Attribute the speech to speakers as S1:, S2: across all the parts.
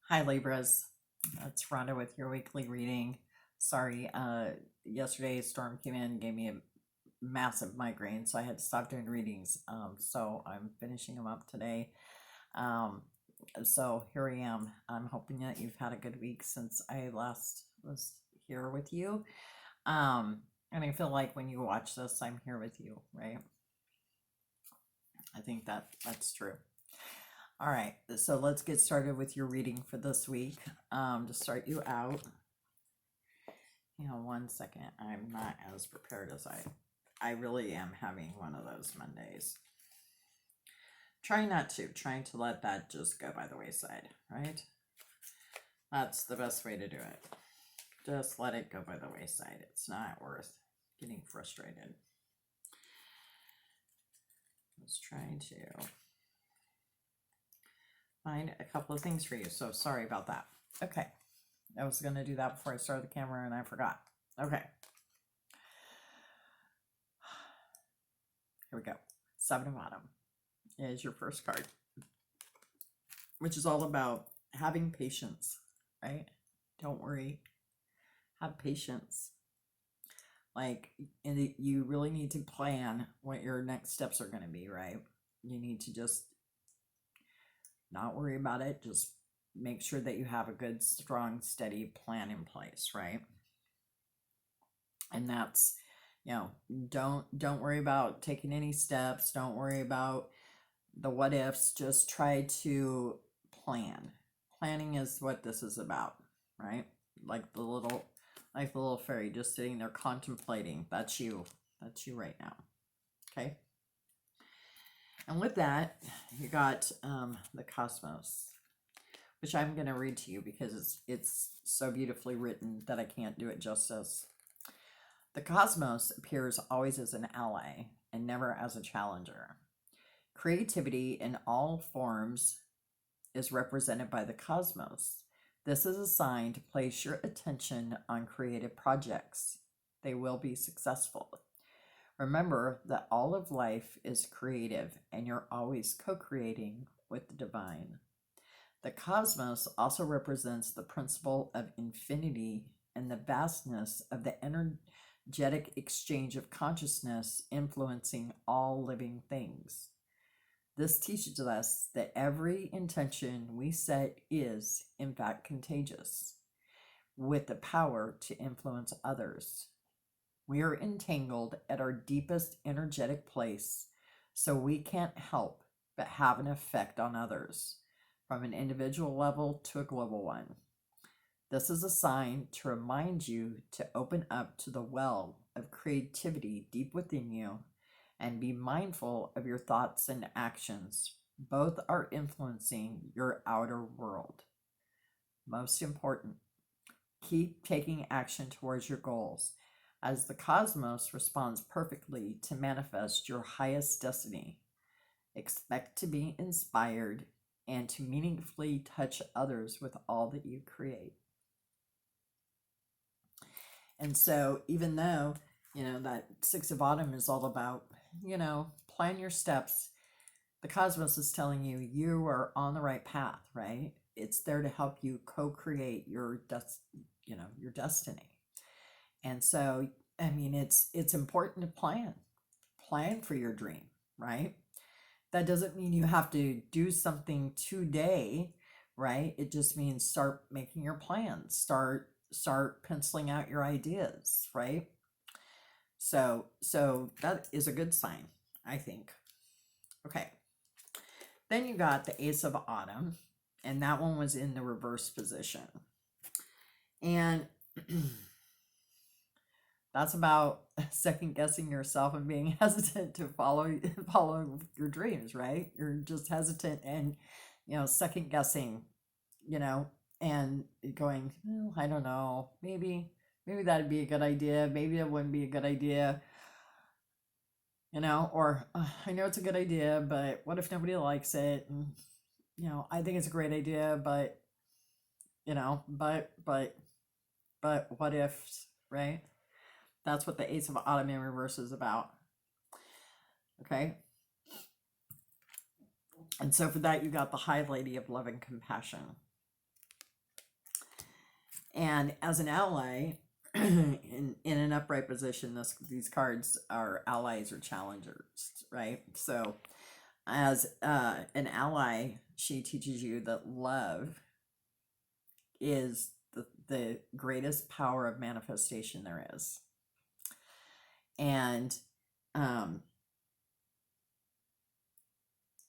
S1: Hi Libras, it's Rhonda with your weekly reading. Sorry, yesterday a storm came in and gave me a massive migraine, so I had to stop doing readings. So I'm finishing them up today. Um, so here I am. I'm hoping that you've had a good week since I last was here with you. And I feel like when you watch this, I'm here with you, right? I think that's true. All right, so let's get started with your reading for this week. To start you out, one second. I'm not as prepared as I really am having one of those Mondays. Trying to let that just go by the wayside, right? That's the best way to do it. Just let it go by the wayside. It's not worth getting frustrated. I was trying to find a couple of things for you, so sorry about that. Okay, I was going to do that before I started the camera and I forgot. Okay. Here we go. Seven of Autumn is your first card, which is all about having patience, right? Don't worry. Have patience. Like, and you really need to plan what your next steps are going to be, right? You need to just not worry about it. Just make sure that you have a good, strong, steady plan in place, right? And that's, don't worry about taking any steps. Don't worry about the what ifs. Just try to plan. Planning is what this is about, right? Like the little fairy just sitting there contemplating. That's you right now. Okay. And with that, you got the cosmos, which I'm going to read to you because it's so beautifully written that I can't do it justice. The cosmos appears always as an ally and never as a challenger. Creativity in all forms is represented by the cosmos. This is a sign to place your attention on creative projects. They will be successful. Remember that all of life is creative and you're always co creating with the divine. The cosmos also represents the principle of infinity and the vastness of the energetic exchange of consciousness influencing all living things. This teaches us that every intention we set is, in fact, contagious, with the power to influence others. We are entangled at our deepest energetic place, so we can't help but have an effect on others, from an individual level to a global one. This is a sign to remind you to open up to the well of creativity deep within you and be mindful of your thoughts and actions. Both are influencing your outer world. Most important, keep taking action towards your goals, as the cosmos responds perfectly to manifest your highest destiny. Expect to be inspired and to meaningfully touch others with all that you create. And so, even though, that Six of Autumn is all about, plan your steps, the cosmos is telling you you are on the right path, right? It's there to help you co-create your your destiny. And so, I mean, it's important to plan for your dream, right? That doesn't mean you have to do something today, right? It just means start making your plans, start penciling out your ideas, right? So that is a good sign, I think. Okay. Then you got the Ace of Autumn, and that one was in the reverse position. And that's about second guessing yourself and being hesitant to follow your dreams, right? You're just hesitant and second guessing, and going, well, I don't know, maybe that'd be a good idea, maybe it wouldn't be a good idea, or I know it's a good idea, but what if nobody likes it? And I think it's a great idea, but but what ifs, right? That's what the Ace of Autumn in reverse is about. Okay. And so for that, you got the High Lady of Love and Compassion. And as an ally, in an upright position, these cards are allies or challengers, right? So as an ally, she teaches you that love is the greatest power of manifestation there is. And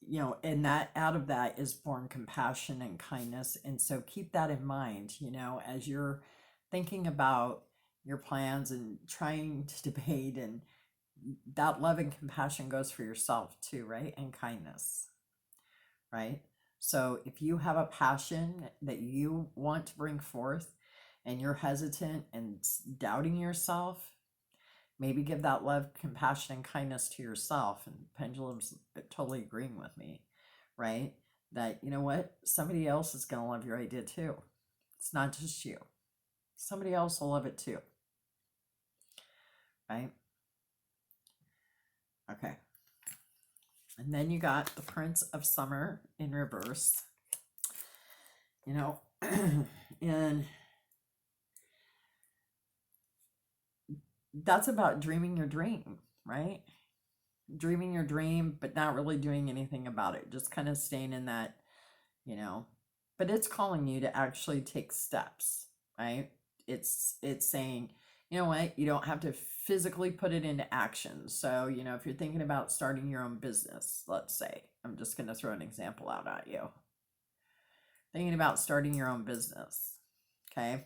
S1: you know, and that out of that is born compassion and kindness. And so keep that in mind, you know, as you're thinking about your plans and trying to debate, and that love and compassion goes for yourself too, right? And kindness, right? So if you have a passion that you want to bring forth and you're hesitant and doubting yourself, maybe give that love, compassion, and kindness to yourself. And Pendulum's totally agreeing with me, right? That, you know what? Somebody else is going to love your idea too. It's not just you. Somebody else will love it too, right? Okay. And then you got the Prince of Summer in reverse, you know, and that's about dreaming your dream, right? Dreaming your dream, but not really doing anything about it. Just kind of staying in that, you know, but it's calling you to actually take steps, right? It's saying, you know what, you don't have to physically put it into action. So, you know, if you're thinking about starting your own business, let's say, I'm just going to throw an example out at you. Thinking about starting your own business. Okay.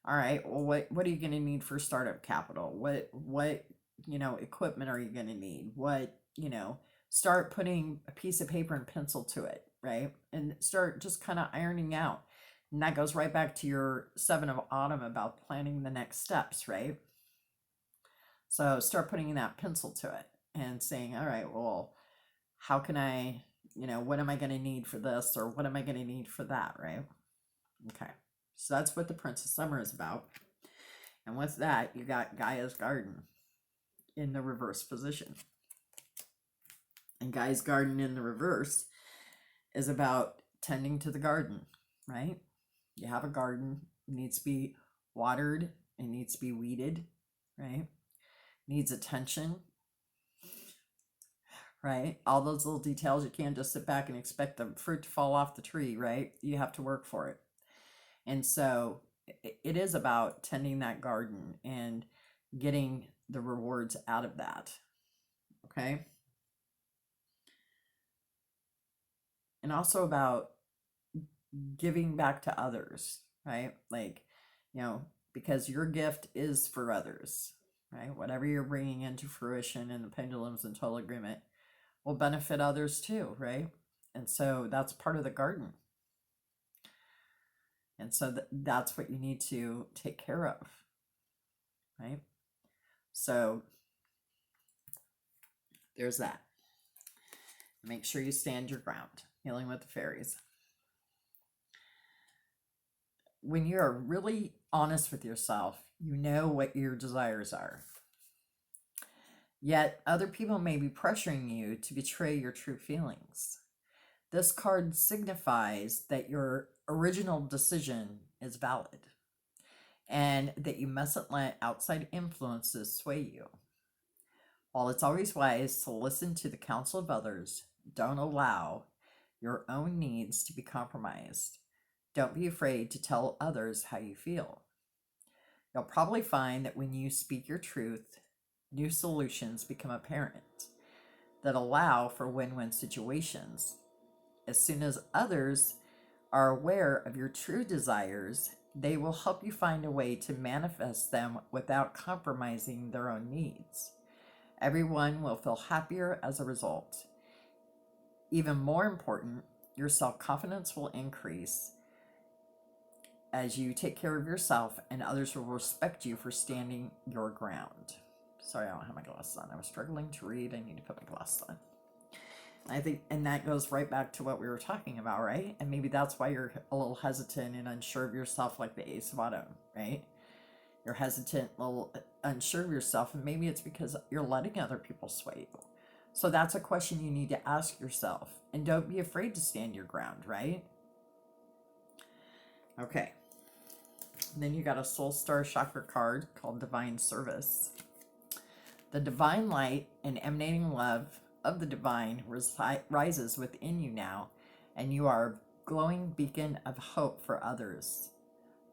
S1: All right. Well, what are you going to need for startup capital? What, you know, equipment are you going to need? What, you know, start putting a piece of paper and pencil to it, right? And start just kind of ironing out. And that goes right back to your 7 of Autumn about planning the next steps, right? So start putting that pencil to it and saying, all right, well, how can I, you know, what am I going to need for this, or what am I going to need for that, right? Okay. So that's what the Prince of Summer is about. And with that, you got Gaia's Garden in the reverse position. And Gaia's Garden in the reverse is about tending to the garden, right? You have a garden, it needs to be watered, it needs to be weeded, right? Needs attention, right? All those little details, you can't just sit back and expect the fruit to fall off the tree, right? You have to work for it. And so it is about tending that garden and getting the rewards out of that, okay? And also about giving back to others, right? Like, you know, because your gift is for others, right? Whatever you're bringing into fruition in the Pendulums in total agreement will benefit others too, right? And so that's part of the garden. And so that's what you need to take care of, right? So there's that. Make sure you stand your ground. Healing with the fairies. When you're really honest with yourself, you know what your desires are. Yet other people may be pressuring you to betray your true feelings. This card signifies that your original decision is valid and that you mustn't let outside influences sway you. While it's always wise to listen to the counsel of others, don't allow your own needs to be compromised. Don't be afraid to tell others how you feel. You'll probably find that when you speak your truth, new solutions become apparent that allow for win-win situations. As soon as others are aware of your true desires, they will help you find a way to manifest them without compromising their own needs. Everyone will feel happier as a result. Even more important, your self-confidence will increase as you take care of yourself, and others will respect you for standing your ground. Sorry, I don't have my glasses on. I was struggling to read. I need to put my glasses on. I think, and that goes right back to what we were talking about, right? And maybe that's why you're a little hesitant and unsure of yourself, like the Ace of Autumn, right? You're hesitant, a little unsure of yourself, and maybe it's because you're letting other people sway you. So that's a question you need to ask yourself. And don't be afraid to stand your ground, right? Okay. Then you got a soul star chakra card called Divine Service. The divine light and emanating love of the divine rises within you now, and you are a glowing beacon of hope for others.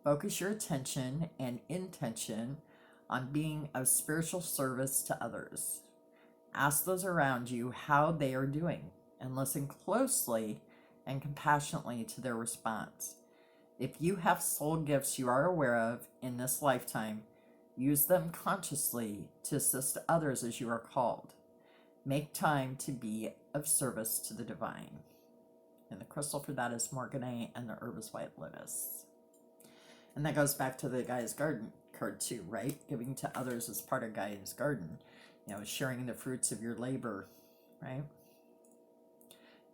S1: Focus your attention and intention on being of spiritual service to others. Ask those around you how they are doing and listen closely and compassionately to their response. If you have soul gifts you are aware of in this lifetime, use them consciously to assist others as you are called. Make time to be of service to the divine. And the crystal for that is morganite, and the herb is white lotus. And that goes back to the Gaia's Garden card too, right? Giving to others is part of Gaia's Garden. You know, sharing the fruits of your labor, right?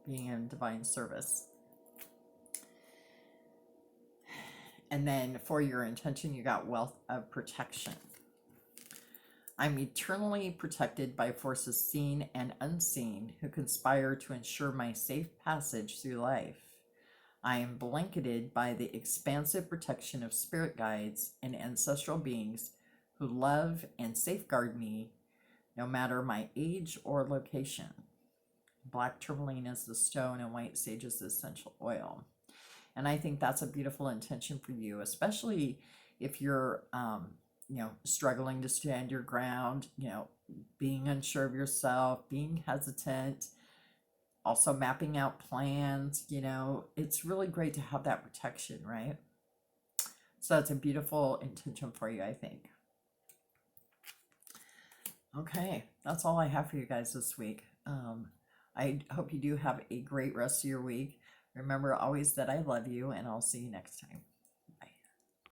S1: Being in divine service. And then for your intention, you got wealth of protection. I'm eternally protected by forces seen and unseen who conspire to ensure my safe passage through life. I am blanketed by the expansive protection of spirit guides and ancestral beings who love and safeguard me no matter my age or location. Black tourmaline is the stone and white sage is the essential oil. And I think that's a beautiful intention for you, especially if you're, struggling to stand your ground, being unsure of yourself, being hesitant, also mapping out plans. It's really great to have that protection, right? So that's a beautiful intention for you, I think. Okay, that's all I have for you guys this week. I hope you do have a great rest of your week. Remember always that I love you, and I'll see you next time.